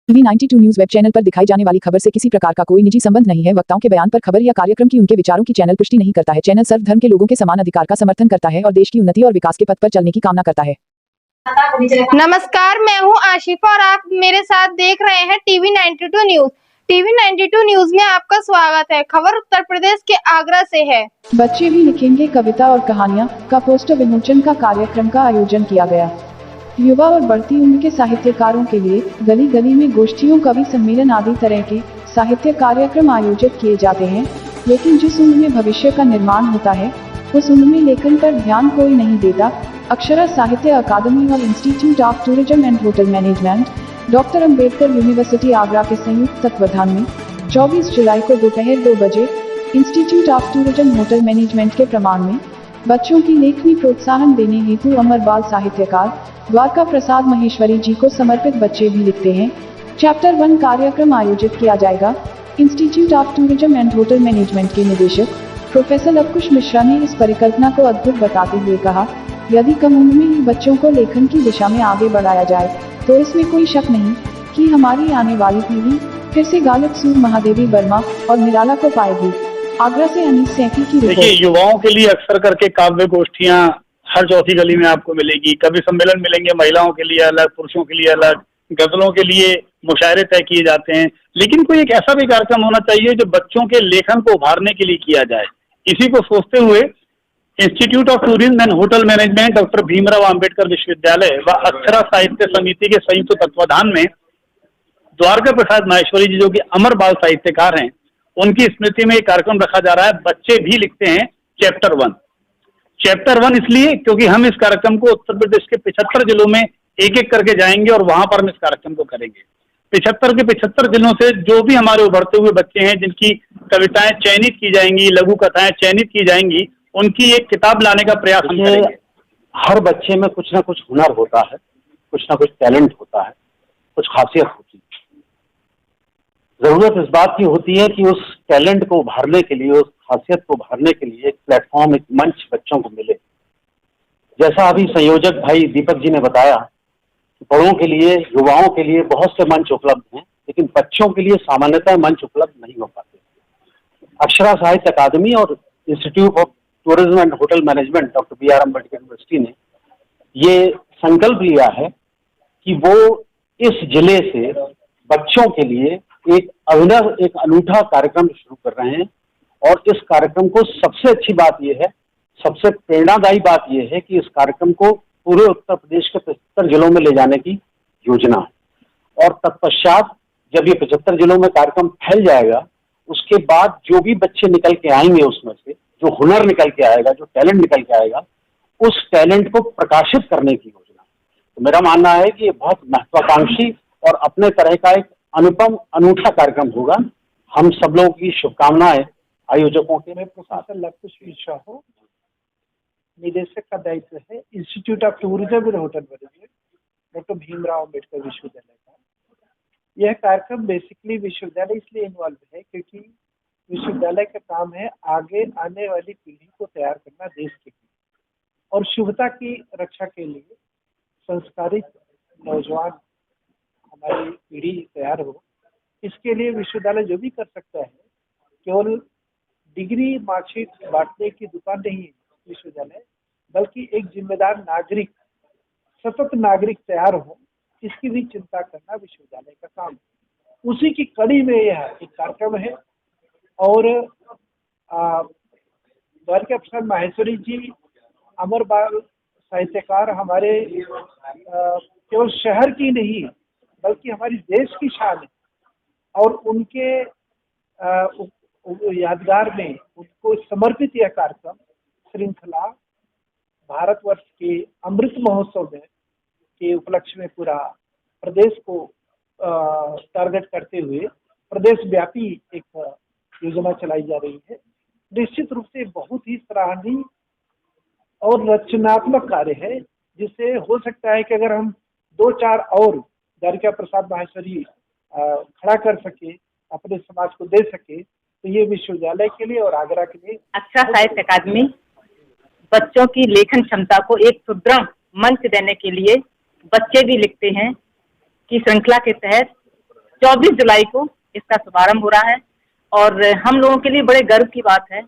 TV 92 news web channel पर दिखाई जाने वाली खबर से किसी प्रकार का कोई निजी संबंध नहीं है। वक्ताओं के बयान पर खबर या कार्यक्रम की उनके विचारों की चैनल पुष्टि नहीं करता है। चैनल सर्वधर्म के लोगों के समान अधिकार का समर्थन करता है और देश की उन्नति और विकास के पथ पर चलने की कामना करता है। नमस्कार, मैं हूं आशिफा और आप मेरे साथ देख रहे हैं टीवी 92 न्यूज। टीवी 92 न्यूज में आपका स्वागत है। खबर उत्तर प्रदेश के आगरा से है। बच्चे भी लिखेंगे कविता और कहानियां का पोस्टर विमोचन का कार्यक्रम का आयोजन किया गया। युवा और बढ़ती उम्र के साहित्यकारों के लिए गली गली में गोष्ठियों, कवि सम्मेलन आदि तरह के साहित्य कार्यक्रम आयोजित किए जाते हैं, लेकिन जिस उम्र में भविष्य का निर्माण होता है उस उम्र में लेखन पर ध्यान कोई नहीं देता। अक्षरा साहित्य अकादमी और institute of tourism and hotel management, doctor Ambedkar university Agra के संयुक्त तत्वाधान में 24 जुलाई को दोपहर 2 बजे institute of tourism hotel management के प्रमाण में बच्चों की लेखनी प्रोत्साहन देने हेतु अमर बाल साहित्यकार द्वारका प्रसाद महेश्वरी जी को समर्पित बच्चे भी लिखते हैं चैप्टर 1 कार्यक्रम आयोजित किया जाएगा। Institute of tourism and hotel management के निदेशक प्रोफेसर लवकुश मिश्रा ने इस परिकल्पना को अद्भुत बताते हुए कहा, यदि कम उम्र में ही बच्चों को लेखन की दिशा में आगे बढ़ाया जाए तो इसमें कोई शक नहीं कि हमारी आने वाली पीढ़ी फिर से गालिब सूर महादेवी वर्मा और निराला को पाएगी। आगरा से अनीस सैफी की रिपोर्ट। देखिए, युवाओं के लिए अक्सर करके काव्य गोष्ठियां हर चौथी गली में आपको मिलेगी। कवि सम्मेलन मिलेंगे, महिलाओं के लिए अलग, पुरुषों के लिए अलग, गजलों के लिए मुशायरे तय किए जाते हैं। लेकिन कोई एक ऐसा भी कार्यक्रम होना चाहिए जो बच्चों के लेखन को उभारने के लिए किया जाए। इसी को सोचते हुए institute of tourism and hotel management, doctor Bhimrao Ambedkar विश्वविद्यालय व अक्षरा साहित्य समिति के संयुक्त तत्वाधान में द्वारका प्रसाद माहेश्वरी जी, जो कि अमर बाल साहित्यकार हैं, उनकी स्मृति में एक कार्यक्रम रखा जा रहा है। बच्चे भी लिखते हैं चैप्टर 1। चैप्टर 1 इसलिए क्योंकि हम इस कार्यक्रम को उत्तर प्रदेश के 75 जिलों में एक एक करके जाएंगे और वहां पर हम इस कार्यक्रम को करेंगे। 75 के 75 जिलों से जो भी हमारे उभरते हुए बच्चे हैं, जिनकी कविताएं चयनित की जाएंगी, लघु कथाएं चयनित की जाएंगी, उनकी एक किताब लाने का प्रयास हम करेंगे। हर बच्चे में कुछ ना कुछ हुनर होता है, कुछ ना कुछ टैलेंट होता है, कुछ खासियत होती है। जरूरत इस बात की होती है कि उस टैलेंट को उभारने के लिए, उस खासियत को उभारने के लिए एक प्लेटफॉर्म, एक मंच बच्चों को मिले। जैसा अभी संयोजक भाई दीपक जी ने बताया, बड़ों के लिए, युवाओं के लिए बहुत से मंच उपलब्ध हैं, लेकिन बच्चों के लिए सामान्यतः मंच उपलब्ध नहीं हो पाते। अक्षरा साहित्य अकादमी और institute of tourism and hotel management, doctor B R Ambedkar university ने ये संकल्प लिया है कि वो इस जिले से बच्चों के लिए एक अभिनव, एक अनूठा कार्यक्रम शुरू कर रहे हैं। और इस कार्यक्रम को सबसे अच्छी बात यह है, सबसे प्रेरणादायी बात यह है कि इस कार्यक्रम को पूरे उत्तर प्रदेश के 75 जिलों में ले जाने की योजना है। और तत्पश्चात जब ये 75 जिलों में कार्यक्रम फैल जाएगा, उसके बाद जो भी बच्चे निकल के आएंगे, उसमें से जो हुनर निकल के आएगा, जो टैलेंट निकल के आएगा, उस टैलेंट को प्रकाशित करने की योजना। तो मेरा मानना है कि ये बहुत महत्वाकांक्षी और अपने तरह का एक अनुपम, अनूठा कार्यक्रम होगा। हम सब लोगों की शुभकामनाएं आयोजकों के। मैं प्रोफेसर लवकुश मिश्रा हूँ, निदेशक का दायित्व है institute of tourism and hotel management, doctor Bhimrao Ambedkar विश्वविद्यालय का। यह कार्यक्रम बेसिकली विश्वविद्यालय इसलिए इन्वॉल्व है क्योंकि विश्वविद्यालय का काम है आगे आने वाली पीढ़ी को तैयार करना देश के लिए, और शुभता की रक्षा के लिए संस्कारित नौजवान हमारी पीढ़ी तैयार हो। इसके लिए विश्वविद्यालय जो भी कर सकता है, केवल डिग्री मार्कशीट बांटने की दुकान नहीं है विश्वविद्यालय, बल्कि एक जिम्मेदार नागरिक, सतत नागरिक तैयार हो, इसकी भी चिंता करना विश्वविद्यालय का काम है। उसी की कड़ी में यह एक कार्यक्रम है। और द्वारका प्रसाद माहेश्वरी जी अमर बाल साहित्यकार हमारे केवल शहर की नहीं बल्कि हमारी देश की शान है। और उनके यादगार में उनको समर्पित यह कार्यक्रम श्रृंखला भारतवर्ष के अमृत महोत्सव में के उपलक्ष्य में पूरा प्रदेश को टारगेट करते हुए प्रदेश व्यापी एक योजना चलाई जा रही है। निश्चित रूप से बहुत ही सराहनीय और रचनात्मक कार्य है, जिससे हो सकता है कि अगर हम 2-4 और द्वारका प्रसाद माहेश्वरी खड़ा कर सके, अपने समाज को दे सके, तो ये विश्वविद्यालय के लिए और आगरा के लिए। अक्षरा साहित्य अकादमी बच्चों की लेखन क्षमता को एक सुदृढ़ मंच देने के लिए बच्चे भी लिखते हैं की श्रृंखला के तहत 24 जुलाई को इसका शुभारंभ हो रहा है और हम लोगों के लिए बड़े गर्व की बात है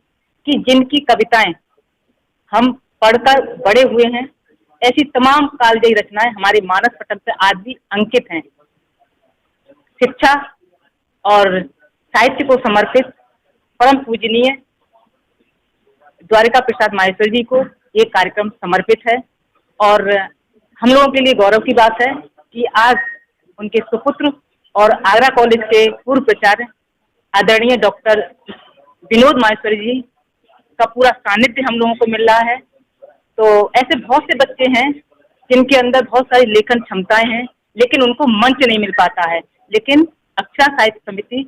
कि जिनकी कविताएं हम पढ़कर बड़े हुए हैं, ऐसी तमाम कालजयी रचनाएं हमारे मानस पटल पर आज भी अंकित हैं। शिक्षा और साहित्य को समर्पित परम पूजनीय द्वारिका प्रसाद माहेश्वर जी को ये कार्यक्रम समर्पित है और हम लोगों के लिए गौरव की बात है कि आज उनके सुपुत्र और आगरा कॉलेज के पूर्व प्राचार्य आदरणीय डॉक्टर विनोद माहेश्वरी जी का पूरा सानिध्य हम लोगों को मिल रहा है। तो ऐसे बहुत से बच्चे हैं जिनके अंदर बहुत सारी लेखन क्षमताएं हैं, लेकिन उनको मंच नहीं मिल पाता है। लेकिन अक्षरा साहित्य समिति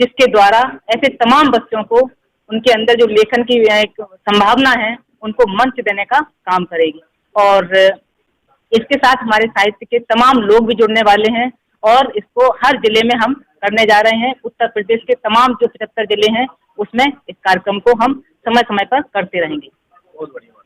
जिसके द्वारा ऐसे तमाम बच्चों को उनके अंदर जो लेखन की एक संभावना है उनको मंच देने का काम करेगी और इसके साथ हमारे साहित्य के तमाम लोग भी जुड़ने वाले हैं और इसको हर जिले में हम करने जा रहे हैं। उत्तर प्रदेश के तमाम जो 75 जिले हैं उसमें इस कार्यक्रम को हम समय समय पर करते रहेंगे। बहुत बढ़िया।